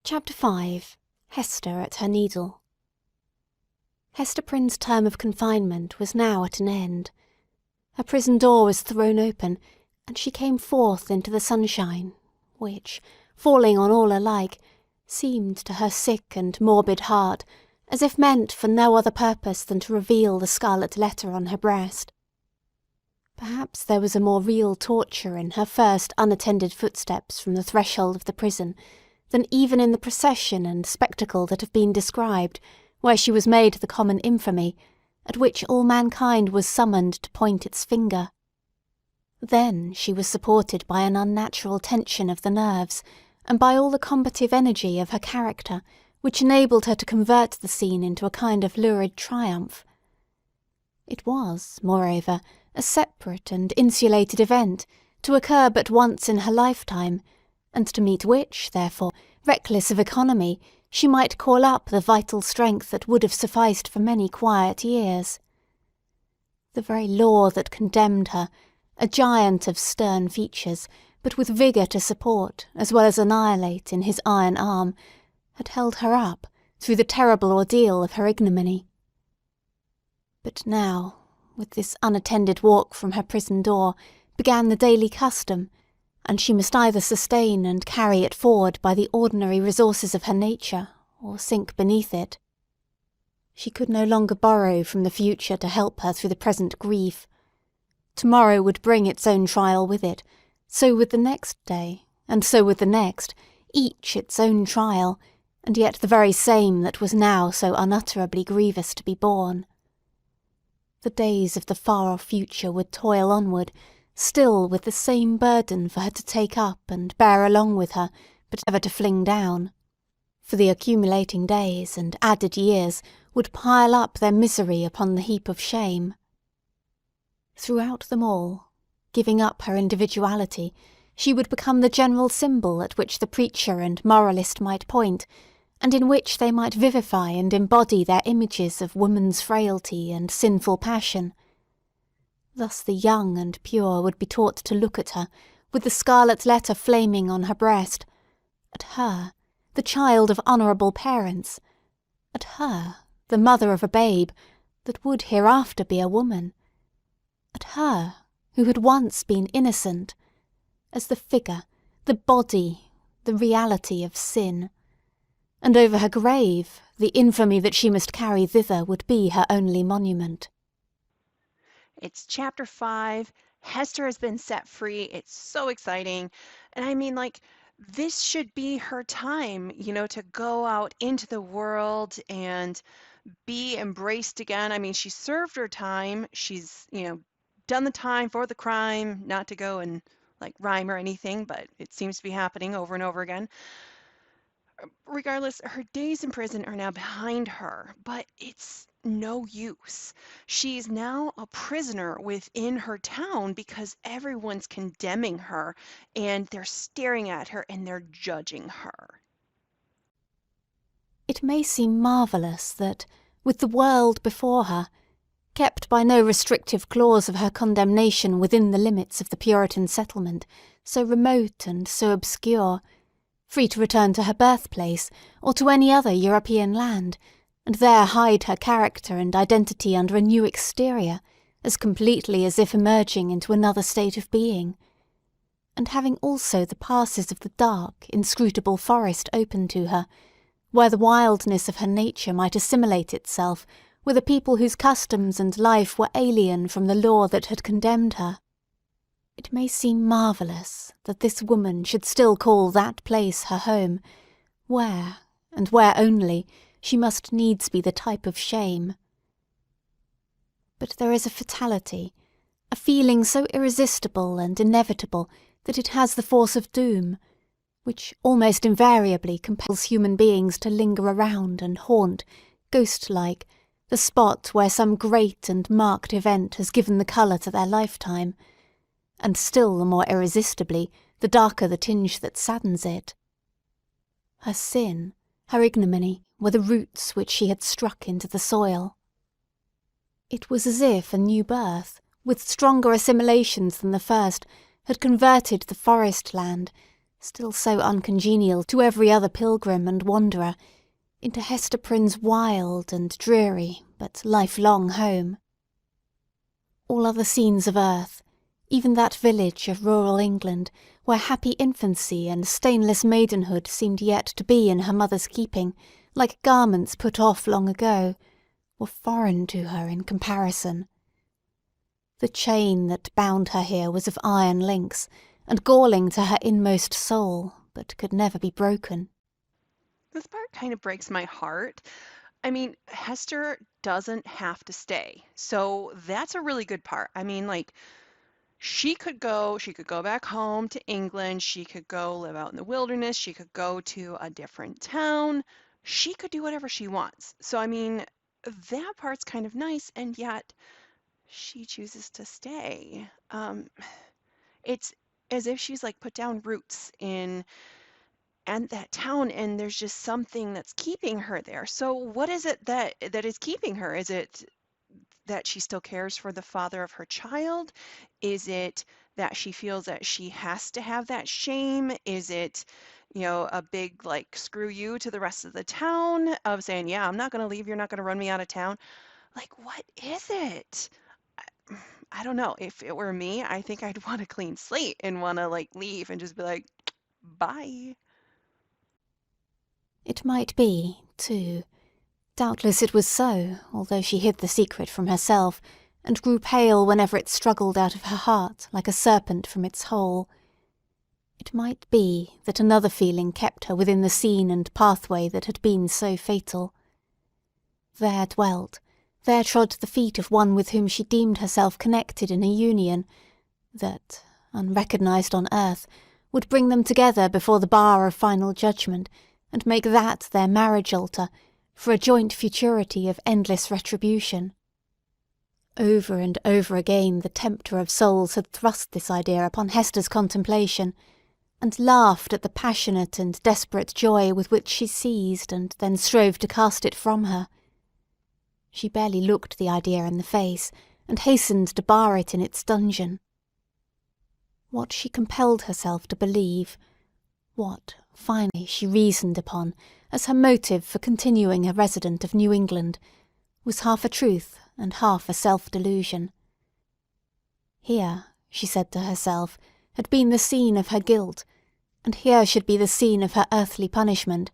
Chapter 5. Hester at her Needle. Hester Prynne's term of confinement was now at an end. Her prison door was thrown open, and she came forth into the sunshine, which, falling on all alike, seemed to her sick and morbid heart as if meant for no other purpose than to reveal the scarlet letter on her breast. Perhaps there was a more real torture in her first unattended footsteps from the threshold of the prison than even in the procession and spectacle that have been described, where she was made the common infamy, at which all mankind was summoned to point its finger. Then she was supported by an unnatural tension of the nerves, and by all the combative energy of her character, which enabled her to convert the scene into a kind of lurid triumph. It was, moreover, a separate and insulated event, to occur but once in her lifetime, and to meet which, therefore, reckless of economy, she might call up the vital strength that would have sufficed for many quiet years. The very law that condemned her, a giant of stern features, but with vigour to support as well as annihilate in his iron arm, had held her up through the terrible ordeal of her ignominy. But now, with this unattended walk from her prison door, began the daily custom, and she must either sustain and carry it forward by the ordinary resources of her nature, or sink beneath it. She could no longer borrow from the future to help her through the present grief. Tomorrow would bring its own trial with it, so would the next day, and so would the next, each its own trial, and yet the very same that was now so unutterably grievous to be borne. The days of the far-off future would toil onward, still with the same burden for her to take up and bear along with her, but ever to fling down. For the accumulating days and added years would pile up their misery upon the heap of shame. Throughout them all, giving up her individuality, she would become the general symbol at which the preacher and moralist might point, and in which they might vivify and embody their images of woman's frailty and sinful passion. Thus the young and pure would be taught to look at her, with the scarlet letter flaming on her breast, at her, the child of honourable parents, at her, the mother of a babe, that would hereafter be a woman, at her, who had once been innocent, as the figure, the body, the reality of sin. And over her grave, the infamy that she must carry thither would be her only monument. It's chapter 5. Hester has been set free. It's so exciting. And I mean, this should be her time, to go out into the world and be embraced again. I mean, she served her time. She's, done the time for the crime, not to go and rhyme or anything, but it seems to be happening over and over again. Regardless, her days in prison are now behind her, but it's no use. She's now a prisoner within her town because everyone's condemning her, and they're staring at her and they're judging her. It may seem marvellous that, with the world before her, kept by no restrictive clause of her condemnation within the limits of the Puritan settlement, so remote and so obscure, free to return to her birthplace or to any other European land, and there hide her character and identity under a new exterior, as completely as if emerging into another state of being, and having also the passes of the dark, inscrutable forest open to her, where the wildness of her nature might assimilate itself with a people whose customs and life were alien from the law that had condemned her. It may seem marvellous that this woman should still call that place her home, where, and where only, she must needs be the type of shame. But there is a fatality, a feeling so irresistible and inevitable that it has the force of doom, which almost invariably compels human beings to linger around and haunt, ghost-like, the spot where some great and marked event has given the colour to their lifetime, and still the more irresistibly, the darker the tinge that saddens it. Her sin, her ignominy, were the roots which she had struck into the soil. It was as if a new birth, with stronger assimilations than the first, had converted the forest land, still so uncongenial to every other pilgrim and wanderer, into Hester Prynne's wild and dreary but lifelong home. All other scenes of earth, even that village of rural England where happy infancy and stainless maidenhood seemed yet to be in her mother's keeping, like garments put off long ago, were foreign to her in comparison. The chain that bound her here was of iron links, and galling to her inmost soul, but could never be broken. This part kind of breaks my heart. I mean, Hester doesn't have to stay. So that's a really good part. I mean, like, she could go back home to England, she could go live out in the wilderness, she could go to a different town. She could do whatever she wants. So, I mean, that part's kind of nice, and yet she chooses to stay. It's as if she's like put down roots in and that town, and there's just something that's keeping her there. So what is it that is keeping her? Is it that she still cares for the father of her child? Is it that she feels that she has to have that shame? Is it, a big like screw you to the rest of the town of saying, yeah, I'm not going to leave, you're not going to run me out of town? Like, what is it? I don't know. If it were me, I think I'd want a clean slate and want to like leave and just be like, bye. It might be, too. Doubtless it was so, although she hid the secret from herself, and grew pale whenever it struggled out of her heart like a serpent from its hole. It might be that another feeling kept her within the scene and pathway that had been so fatal. There dwelt, there trod the feet of one with whom she deemed herself connected in a union that, unrecognised on earth, would bring them together before the bar of final judgment, and make that their marriage altar, for a joint futurity of endless retribution. Over and over again the tempter of souls had thrust this idea upon Hester's contemplation, and laughed at the passionate and desperate joy with which she seized and then strove to cast it from her. She barely looked the idea in the face, and hastened to bar it in its dungeon. What she compelled herself to believe, what, finally, she reasoned upon as her motive for continuing a resident of New England, was half a truth and half a self-delusion. Here, she said to herself, had been the scene of her guilt, and here should be the scene of her earthly punishment,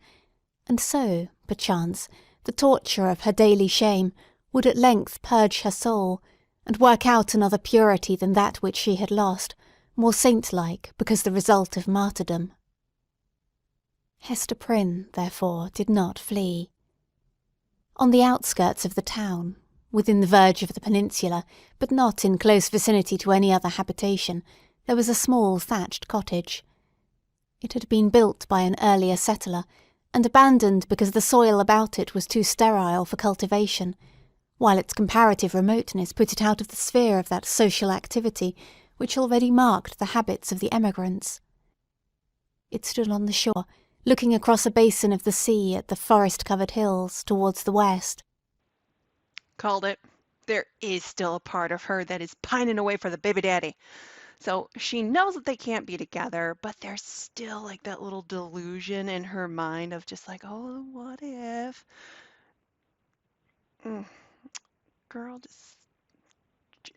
and so, perchance, the torture of her daily shame would at length purge her soul, and work out another purity than that which she had lost, more saint-like because the result of martyrdom. Hester Prynne, therefore, did not flee. On the outskirts of the town, within the verge of the peninsula, but not in close vicinity to any other habitation, there was a small thatched cottage. It had been built by an earlier settler, and abandoned because the soil about it was too sterile for cultivation, while its comparative remoteness put it out of the sphere of that social activity which already marked the habits of the emigrants. It stood on the shore, looking across a basin of the sea at the forest-covered hills towards the west. Called it. There is still a part of her that is pining away for the baby daddy. So she knows that they can't be together, but there's still like that little delusion in her mind of just like, oh, what if? Mm, girl,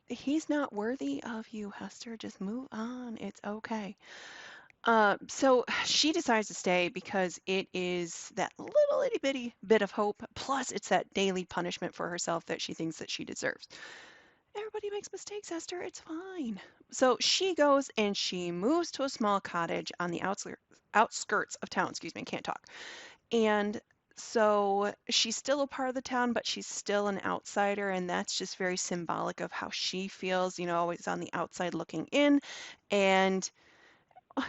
he's not worthy of you, Hester. Just move on. It's okay. So she decides to stay because it is that little itty bitty bit of hope, plus it's that daily punishment for herself that she thinks that she deserves. Everybody makes mistakes, Hester. It's fine. So she goes and she moves to a small cottage on the outskirts of town. Excuse me, I can't talk. And so she's still a part of the town, but she's still an outsider, and that's just very symbolic of how she feels, always on the outside looking in. And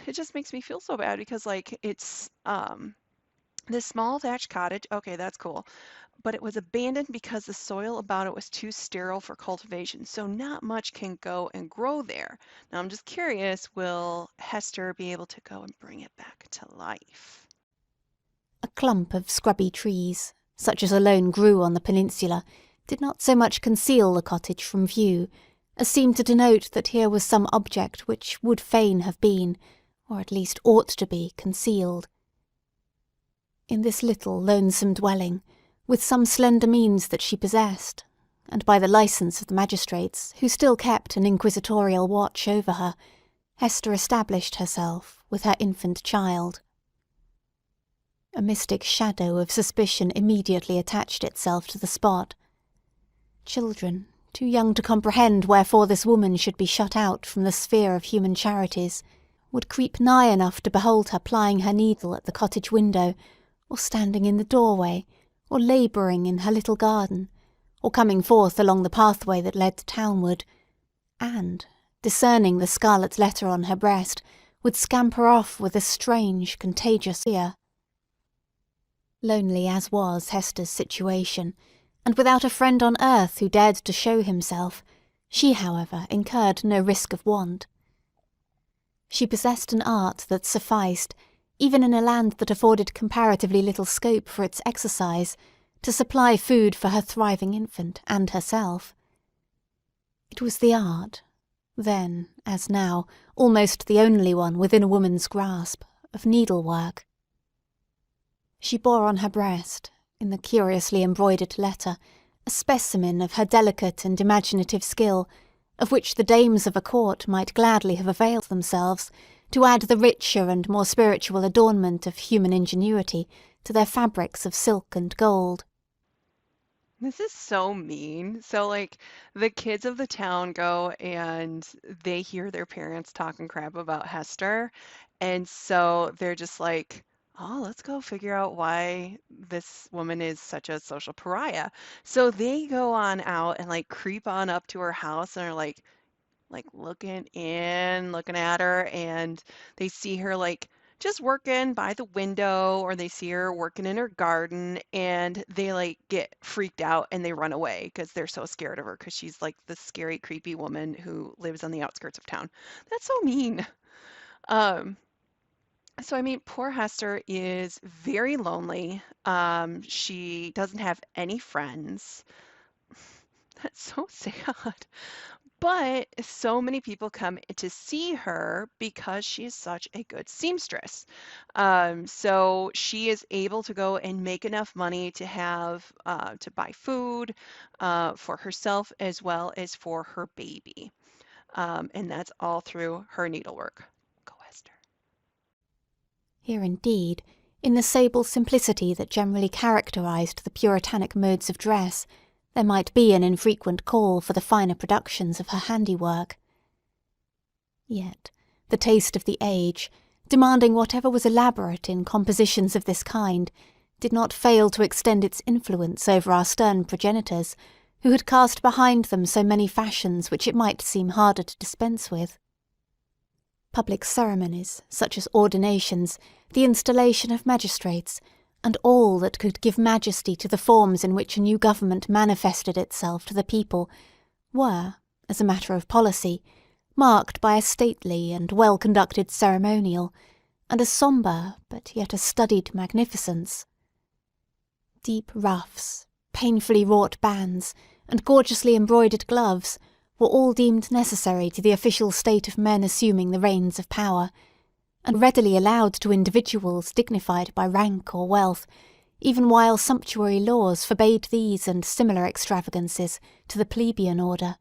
it just makes me feel so bad because like it's this small thatched cottage. Okay, that's cool. But it was abandoned because the soil about it was too sterile for cultivation, so not much can go and grow there. Now I'm just curious, will Hester be able to go and bring it back to life? A clump of scrubby trees, such as alone grew on the peninsula, did not so much conceal the cottage from view, as seemed to denote that here was some object which would fain have been, or at least ought to be, concealed. In this little lonesome dwelling, with some slender means that she possessed, and by the licence of the magistrates, who still kept an inquisitorial watch over her, Hester established herself with her infant child. A mystic shadow of suspicion immediately attached itself to the spot. Children, too young to comprehend wherefore this woman should be shut out from the sphere of human charities, would creep nigh enough to behold her plying her needle at the cottage window, or standing in the doorway, or labouring in her little garden, or coming forth along the pathway that led townward, and, discerning the scarlet letter on her breast, would scamper off with a strange, contagious fear. Lonely as was Hester's situation, and without a friend on earth who dared to show himself, she, however, incurred no risk of want. She possessed an art that sufficed, even in a land that afforded comparatively little scope for its exercise, to supply food for her thriving infant and herself. It was the art, then, as now, almost the only one within a woman's grasp, of needlework. She bore on her breast, in the curiously embroidered letter, a specimen of her delicate and imaginative skill, of which the dames of a court might gladly have availed themselves, to add the richer and more spiritual adornment of human ingenuity to their fabrics of silk and gold. This is so mean. So, like, the kids of the town go and they hear their parents talking crap about Hester. And so they're just like, oh, let's go figure out why this woman is such a social pariah. So they go on out and, like, creep on up to her house and are like looking in, looking at her, and they see her like just working by the window, or they see her working in her garden, and they like get freaked out and they run away because they're so scared of her because she's like the scary, creepy woman who lives on the outskirts of town. That's so mean. Um, so I mean, poor Hester is very lonely. She doesn't have any friends. That's so sad. But so many people come to see her because she is such a good seamstress. So she is able to go and make enough money to have to buy food for herself as well as for her baby. And that's all through her needlework. Go, Esther. Here indeed, in the sable simplicity that generally characterized the puritanic modes of dress, there might be an infrequent call for the finer productions of her handiwork. Yet the taste of the age, demanding whatever was elaborate in compositions of this kind, did not fail to extend its influence over our stern progenitors, who had cast behind them so many fashions which it might seem harder to dispense with. Public ceremonies, such as ordinations, the installation of magistrates, and all that could give majesty to the forms in which a new government manifested itself to the people, were, as a matter of policy, marked by a stately and well-conducted ceremonial, and a sombre but yet a studied magnificence. Deep ruffs, painfully wrought bands, and gorgeously embroidered gloves were all deemed necessary to the official state of men assuming the reins of power, and readily allowed to individuals dignified by rank or wealth, even while sumptuary laws forbade these and similar extravagances to the plebeian order.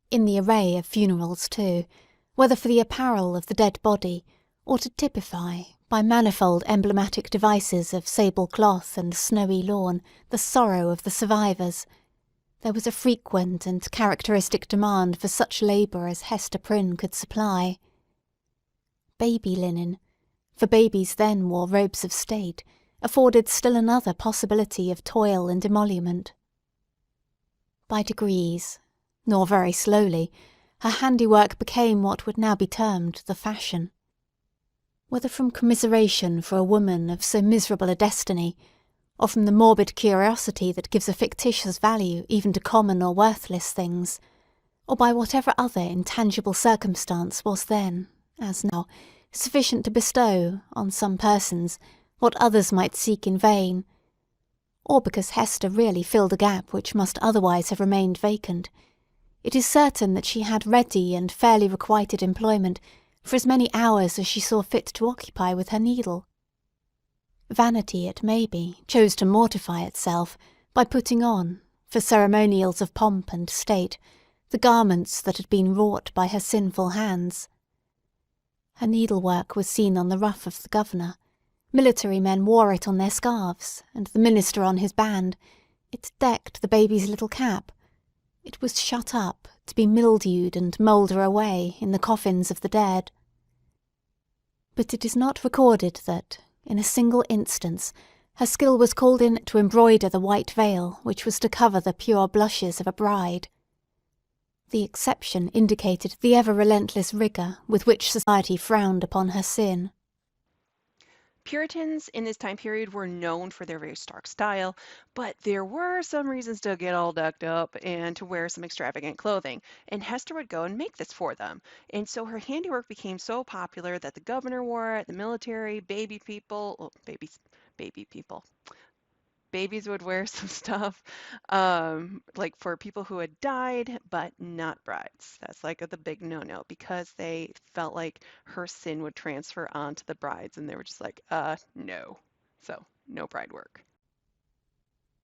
In the array of funerals, too, whether for the apparel of the dead body, or to typify, by manifold emblematic devices of sable cloth and snowy lawn, the sorrow of the survivors, there was a frequent and characteristic demand for such labour as Hester Prynne could supply. Baby linen, for babies then wore robes of state, afforded still another possibility of toil and emolument. By degrees, nor very slowly, her handiwork became what would now be termed the fashion. Whether from commiseration for a woman of so miserable a destiny, or from the morbid curiosity that gives a fictitious value even to common or worthless things, or by whatever other intangible circumstance was then, as now, sufficient to bestow, on some persons, what others might seek in vain, or because Hester really filled a gap which must otherwise have remained vacant, it is certain that she had ready and fairly requited employment for as many hours as she saw fit to occupy with her needle. Vanity, it may be, chose to mortify itself by putting on, for ceremonials of pomp and state, the garments that had been wrought by her sinful hands. Her needlework was seen on the ruff of the governor. Military men wore it on their scarves, and the minister on his band. It decked the baby's little cap. It was shut up, to be mildewed and moulder away in the coffins of the dead. But it is not recorded that, in a single instance, her skill was called in to embroider the white veil which was to cover the pure blushes of a bride. The exception indicated the ever-relentless rigour with which society frowned upon her sin. Puritans in this time period were known for their very stark style, but there were some reasons to get all decked up and to wear some extravagant clothing, and Hester would go and make this for them. And so her handiwork became so popular that the governor wore it, the military, baby people, babies would wear some stuff, like for people who had died, but not brides. That's like the big no-no because they felt like her sin would transfer onto the brides, and they were just like, no. So, no bride work.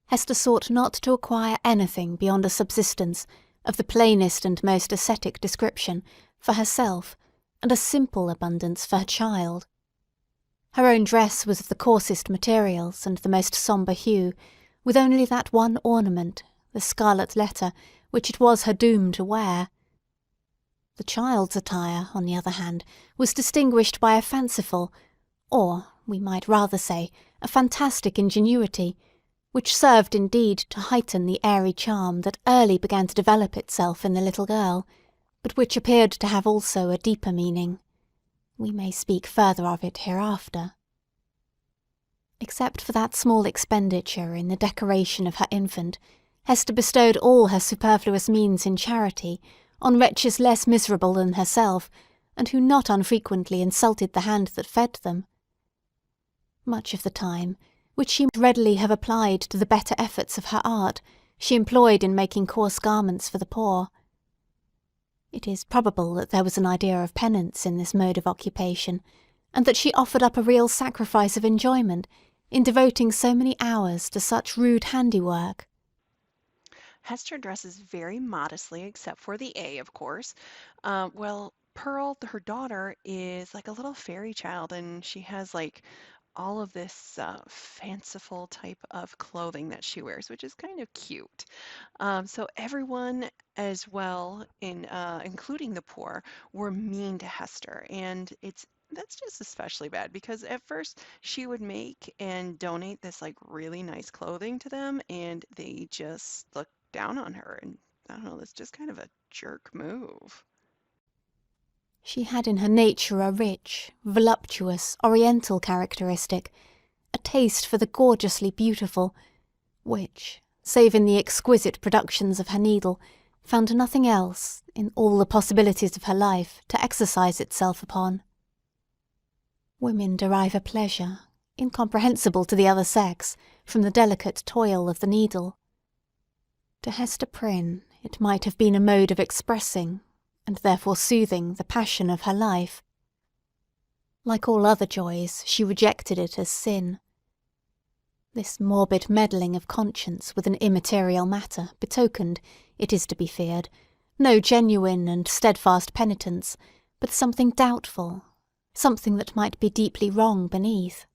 Hester sought not to acquire anything beyond a subsistence of the plainest and most ascetic description for herself, and a simple abundance for her child. Her own dress was of the coarsest materials and the most sombre hue, with only that one ornament, the scarlet letter, which it was her doom to wear. The child's attire, on the other hand, was distinguished by a fanciful, or, we might rather say, a fantastic ingenuity, which served indeed to heighten the airy charm that early began to develop itself in the little girl, but which appeared to have also a deeper meaning. We may speak further of it hereafter. Except for that small expenditure in the decoration of her infant, Hester bestowed all her superfluous means in charity on wretches less miserable than herself, and who not unfrequently insulted the hand that fed them. Much of the time, which she might readily have applied to the better efforts of her art, she employed in making coarse garments for the poor. It is probable that there was an idea of penance in this mode of occupation, and that she offered up a real sacrifice of enjoyment in devoting so many hours to such rude handiwork. Hester dresses very modestly, except for the A, of course. Well, Pearl, her daughter, is like a little fairy child, and she has like all of this fanciful type of clothing that she wears, which is kind of cute. So everyone as well, including the poor, were mean to Hester, and that's just especially bad because at first she would make and donate this like really nice clothing to them, and they just looked down on her, and I don't know, that's just kind of a jerk move. She had in her nature a rich, voluptuous, oriental characteristic, a taste for the gorgeously beautiful, which, save in the exquisite productions of her needle, found nothing else, in all the possibilities of her life, to exercise itself upon. Women derive a pleasure, incomprehensible to the other sex, from the delicate toil of the needle. To Hester Prynne it might have been a mode of expressing, and therefore soothing, the passion of her life. Like all other joys, she rejected it as sin. This morbid meddling of conscience with an immaterial matter betokened, it is to be feared, no genuine and steadfast penitence, but something doubtful, something that might be deeply wrong beneath.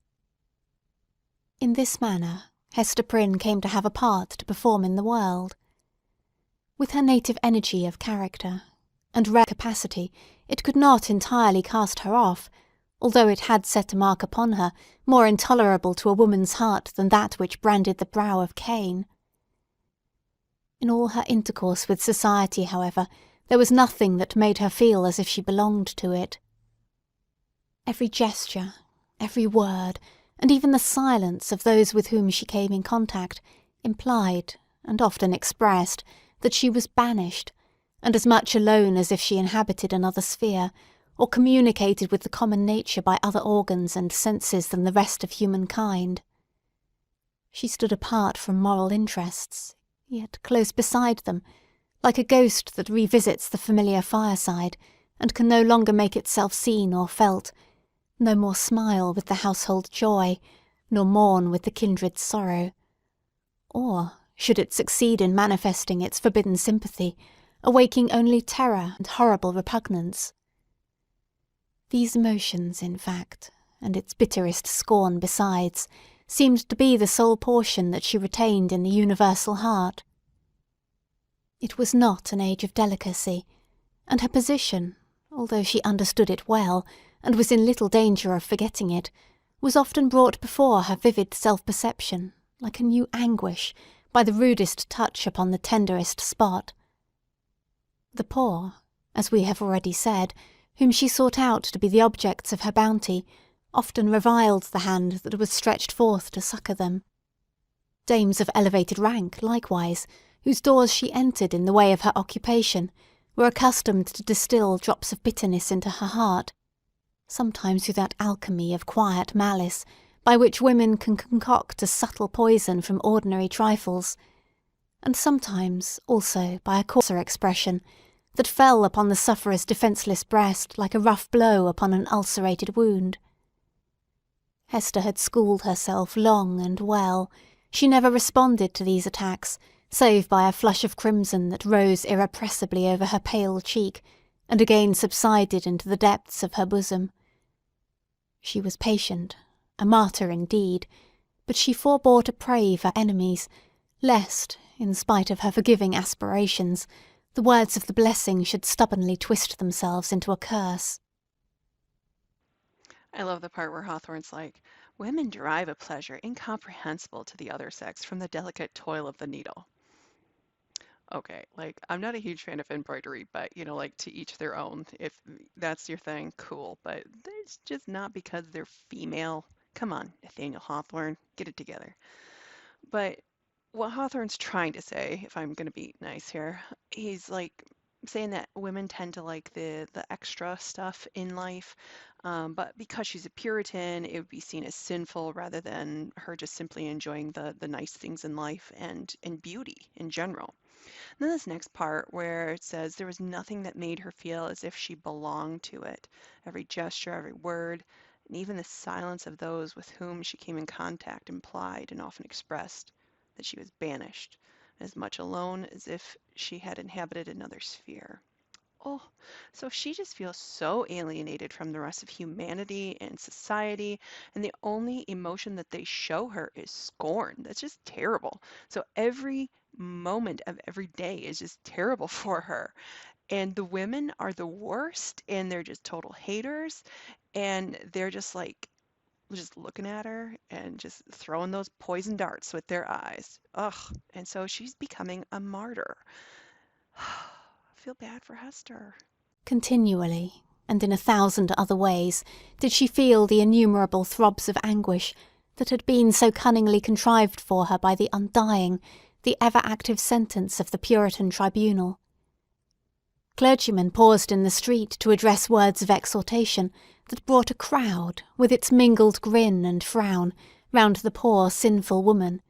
In this manner, Hester Prynne came to have a part to perform in the world. With her native energy of character and rare capacity, it could not entirely cast her off, although it had set a mark upon her more intolerable to a woman's heart than that which branded the brow of Cain. In all her intercourse with society, however, there was nothing that made her feel as if she belonged to it. Every gesture, every word, and even the silence of those with whom she came in contact, implied, and often expressed, that she was banished, and as much alone as if she inhabited another sphere, or communicated with the common nature by other organs and senses than the rest of humankind. She stood apart from moral interests, yet close beside them, like a ghost that revisits the familiar fireside, and can no longer make itself seen or felt, no more smile with the household joy, nor mourn with the kindred sorrow. Or, should it succeed in manifesting its forbidden sympathy, awaking only terror and horrible repugnance. These emotions, in fact, and its bitterest scorn besides, seemed to be the sole portion that she retained in the universal heart. It was not an age of delicacy, and her position, although she understood it well, and was in little danger of forgetting it, was often brought before her vivid self-perception, like a new anguish, by the rudest touch upon the tenderest spot. The poor, as we have already said, whom she sought out to be the objects of her bounty, often reviled the hand that was stretched forth to succour them. Dames of elevated rank, likewise, whose doors she entered in the way of her occupation, were accustomed to distil drops of bitterness into her heart, sometimes through that alchemy of quiet malice by which women can concoct a subtle poison from ordinary trifles, and sometimes also by a coarser expression that fell upon the sufferer's defenceless breast like a rough blow upon an ulcerated wound. Hester had schooled herself long and well. She never responded to these attacks, save by a flush of crimson that rose irrepressibly over her pale cheek, and again subsided into the depths of her bosom. She was patient, a martyr indeed, but she forbore to pray for enemies, lest, in spite of her forgiving aspirations, the words of the blessing should stubbornly twist themselves into a curse. I love the part where Hawthorne's like, women derive a pleasure incomprehensible to the other sex from the delicate toil of the needle. Okay, like, I'm not a huge fan of embroidery, but, like, to each their own. If that's your thing, cool. But it's just not because they're female. Come on, Nathaniel Hawthorne, get it together. But what Hawthorne's trying to say, if I'm going to be nice here, he's like saying that women tend to like the extra stuff in life, but because she's a Puritan, it would be seen as sinful rather than her just simply enjoying the nice things in life and beauty in general. Then this next part where it says there was nothing that made her feel as if she belonged to it. Every gesture, every word, and even the silence of those with whom she came in contact implied and often expressed that she was banished, as much alone as if she had inhabited another sphere. Oh, so she just feels so alienated from the rest of humanity and society, and the only emotion that they show her is scorn. That's just terrible. So every moment of every day is just terrible for her. And the women are the worst, and they're just total haters, and they're just looking at her and just throwing those poison darts with their eyes. Ugh. And so she's becoming a martyr. I feel bad for Hester. Continually, and in 1,000 other ways, did she feel the innumerable throbs of anguish that had been so cunningly contrived for her by the undying, the ever-active sentence of the Puritan tribunal. Clergymen paused in the street to address words of exhortation that brought a crowd, with its mingled grin and frown, round the poor sinful woman.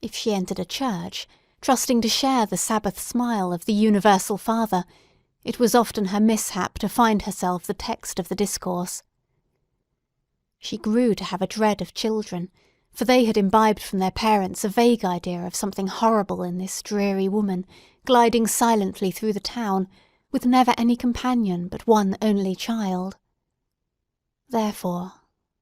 If she entered a church, trusting to share the Sabbath smile of the universal Father, it was often her mishap to find herself the text of the discourse. She grew to have a dread of children, for they had imbibed from their parents a vague idea of something horrible in this dreary woman, gliding silently through the town, with never any companion but one only child. Therefore,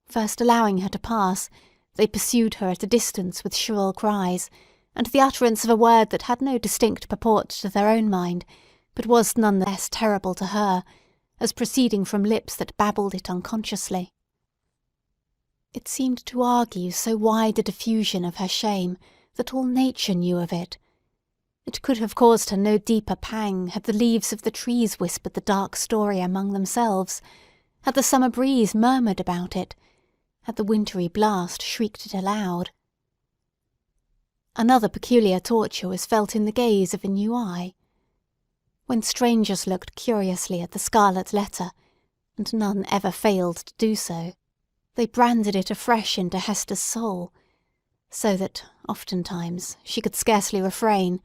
first allowing her to pass, they pursued her at a distance with shrill cries, and the utterance of a word that had no distinct purport to their own mind, but was none the less terrible to her, as proceeding from lips that babbled it unconsciously. It seemed to argue so wide a diffusion of her shame that all nature knew of it. It could have caused her no deeper pang had the leaves of the trees whispered the dark story among themselves, had the summer breeze murmured about it, had the wintry blast shrieked it aloud. Another peculiar torture was felt in the gaze of a new eye. When strangers looked curiously at the Scarlet Letter, and none ever failed to do so, they branded it afresh into Hester's soul, so that, oftentimes, she could scarcely refrain,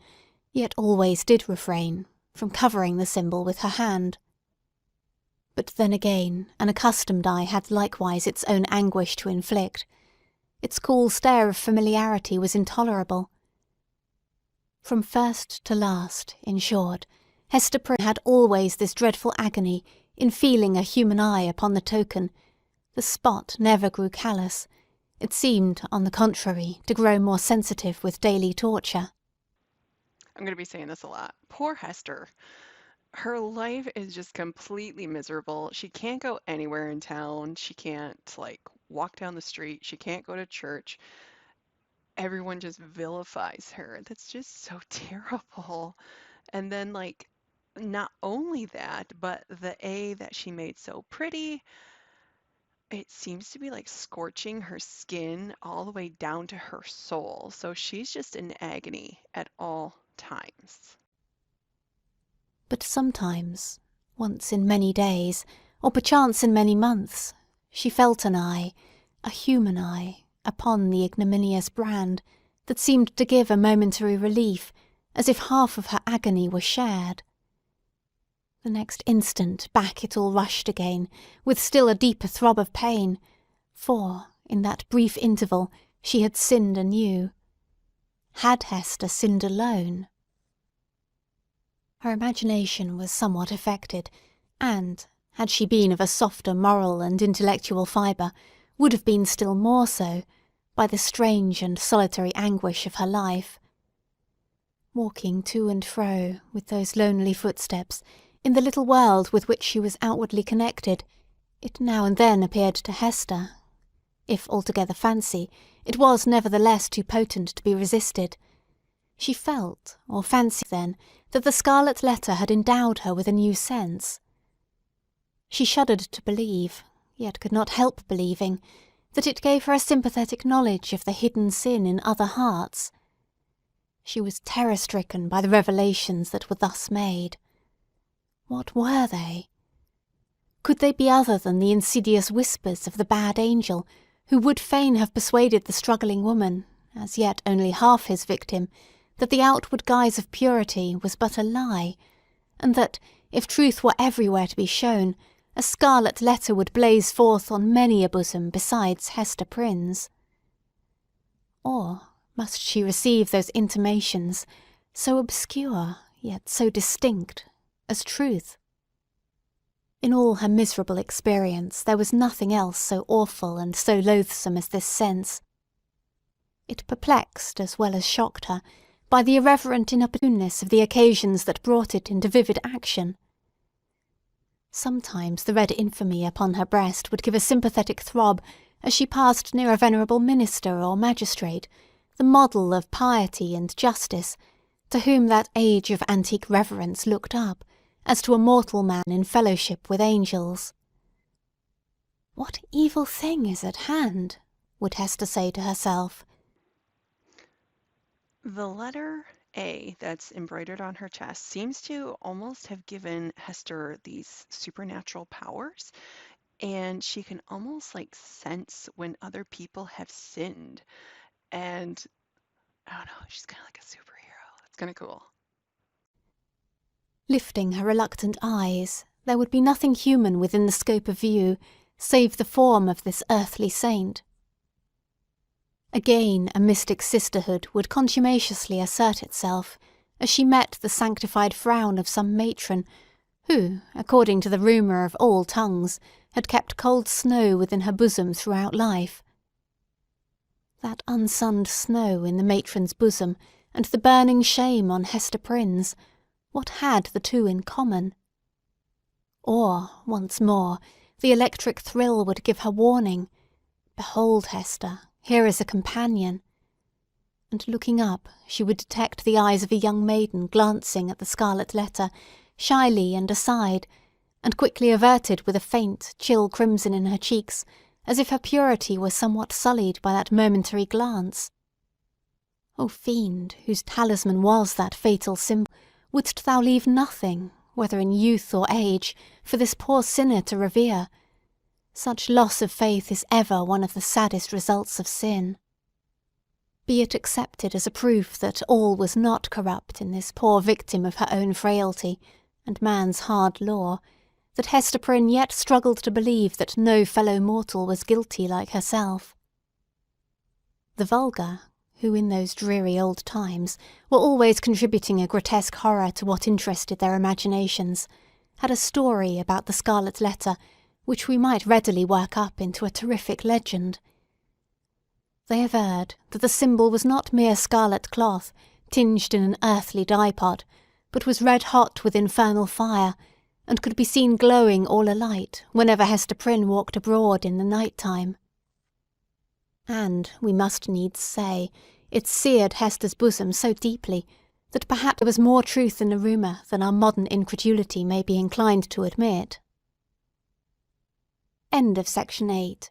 yet always did refrain, from covering the symbol with her hand. But then again, an accustomed eye had likewise its own anguish to inflict. Its cool stare of familiarity was intolerable. From first to last, in short, Hester Prynne had always this dreadful agony in feeling a human eye upon the token. The spot never grew callous. It seemed, on the contrary, to grow more sensitive with daily torture. I'm going to be saying this a lot. Poor Hester. Her life is just completely miserable. She can't go anywhere in town. She can't, like, walk down the street. She can't go to church. Everyone just vilifies her. That's just so terrible. And then, like, not only that, but the A that she made so pretty, it seems to be like scorching her skin all the way down to her soul. So she's just in agony at all times. But sometimes, once in many days, or perchance in many months, she felt an eye, a human eye, upon the ignominious brand, that seemed to give a momentary relief, as if half of her agony were shared. The next instant back it all rushed again, with still a deeper throb of pain, for, in that brief interval, she had sinned anew. Had Hester sinned alone? Her imagination was somewhat affected, and, had she been of a softer moral and intellectual fibre, would have been still more so, by the strange and solitary anguish of her life. Walking to and fro, with those lonely footsteps, in the little world with which she was outwardly connected, it now and then appeared to Hester, if altogether fancy, it was nevertheless too potent to be resisted. She felt, or fancied then, that the Scarlet Letter had endowed her with a new sense. She shuddered to believe, yet could not help believing, that it gave her a sympathetic knowledge of the hidden sin in other hearts. She was terror-stricken by the revelations that were thus made. What were they? Could they be other than the insidious whispers of the bad angel, who would fain have persuaded the struggling woman, as yet only half his victim, that the outward guise of purity was but a lie, and that, if truth were everywhere to be shown, a scarlet letter would blaze forth on many a bosom besides Hester Prynne's? Or must she receive those intimations, so obscure, yet so distinct, as truth? In all her miserable experience there was nothing else so awful and so loathsome as this sense. It perplexed as well as shocked her, by the irreverent inopportuneness of the occasions that brought it into vivid action. Sometimes the red infamy upon her breast would give a sympathetic throb as she passed near a venerable minister or magistrate, the model of piety and justice, to whom that age of antique reverence looked up, as to a mortal man in fellowship with angels. "What evil thing is at hand?" would Hester say to herself. The letter A that's embroidered on her chest seems to almost have given Hester these supernatural powers, and she can almost like sense when other people have sinned. And I don't know, she's kind of like a superhero. It's kind of cool. Lifting her reluctant eyes, there would be nothing human within the scope of view, save the form of this earthly saint. Again a mystic sisterhood would contumaciously assert itself, as she met the sanctified frown of some matron, who, according to the rumour of all tongues, had kept cold snow within her bosom throughout life. That unsunned snow in the matron's bosom, and the burning shame on Hester Prynne's, what had the two in common? Or, once more, the electric thrill would give her warning. Behold, Hester, here is a companion. And looking up, she would detect the eyes of a young maiden glancing at the Scarlet Letter, shyly and aside, and quickly averted with a faint, chill crimson in her cheeks, as if her purity were somewhat sullied by that momentary glance. O fiend, whose talisman was that fatal symbol, wouldst thou leave nothing, whether in youth or age, for this poor sinner to revere? Such loss of faith is ever one of the saddest results of sin. Be it accepted as a proof that all was not corrupt in this poor victim of her own frailty, and man's hard law, that Hester Prynne yet struggled to believe that no fellow mortal was guilty like herself. The vulgar, who in those dreary old times were always contributing a grotesque horror to what interested their imaginations, had a story about the Scarlet Letter which we might readily work up into a terrific legend. They averred that the symbol was not mere scarlet cloth tinged in an earthly dye-pot, but was red-hot with infernal fire, and could be seen glowing all alight whenever Hester Prynne walked abroad in the night-time. And, we must needs say, it seared Hester's bosom so deeply that perhaps there was more truth in the rumour than our modern incredulity may be inclined to admit. End of Section 8.